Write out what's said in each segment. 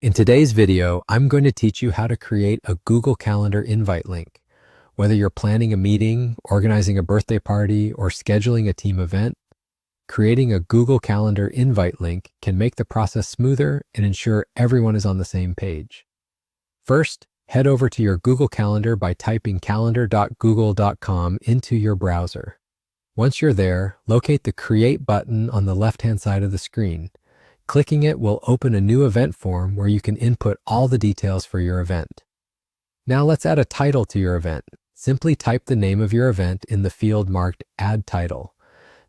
In today's video, I'm going to teach you how to create a Google Calendar invite link. Whether you're planning a meeting, organizing a birthday party, or scheduling a team event, creating a Google Calendar invite link can make the process smoother and ensure everyone is on the same page. First, head over to your Google Calendar by typing calendar.google.com into your browser. Once you're there, locate the Create button on the left-hand side of the screen. Clicking it will open a new event form where you can input all the details for your event. Now let's add a title to your event. Simply type the name of your event in the field marked Add Title.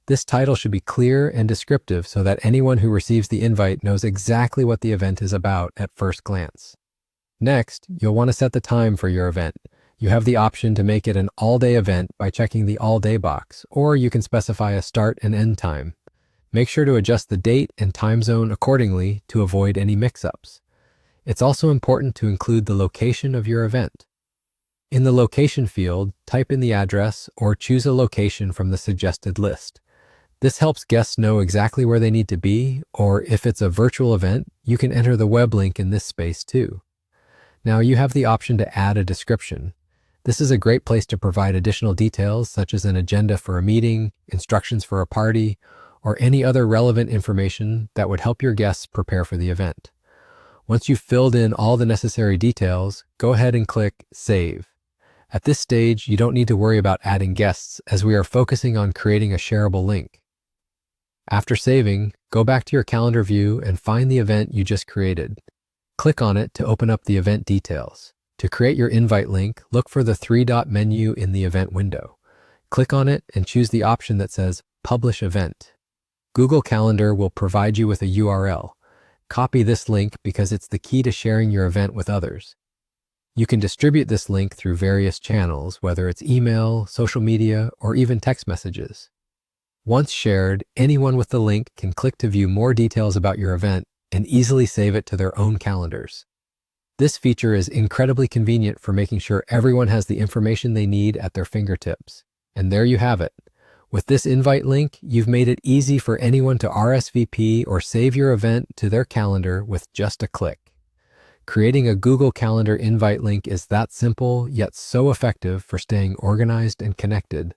This title should be clear and descriptive so that anyone who receives the invite knows exactly what the event is about at first glance. Next, you'll want to set the time for your event. You have the option to make it an all-day event by checking the all-day box, or you can specify a start and end time. Make sure to adjust the date and time zone accordingly to avoid any mix-ups. It's also important to include the location of your event. In the location field, type in the address or choose a location from the suggested list. This helps guests know exactly where they need to be, or if it's a virtual event, you can enter the web link in this space too. Now you have the option to add a description. This is a great place to provide additional details such as an agenda for a meeting, instructions for a party, or any other relevant information that would help your guests prepare for the event. Once you've filled in all the necessary details, go ahead and click Save. At this stage, you don't need to worry about adding guests as we are focusing on creating a shareable link. After saving, go back to your calendar view and find the event you just created. Click on it to open up the event details. To create your invite link, look for the three-dot menu in the event window. Click on it and choose the option that says Publish Event. Google Calendar will provide you with a URL. Copy this link because it's the key to sharing your event with others. You can distribute this link through various channels, whether it's email, social media, or even text messages. Once shared, anyone with the link can click to view more details about your event and easily save it to their own calendars. This feature is incredibly convenient for making sure everyone has the information they need at their fingertips. And there you have it. With this invite link, you've made it easy for anyone to RSVP or save your event to their calendar with just a click. Creating a Google Calendar invite link is that simple, yet so effective for staying organized and connected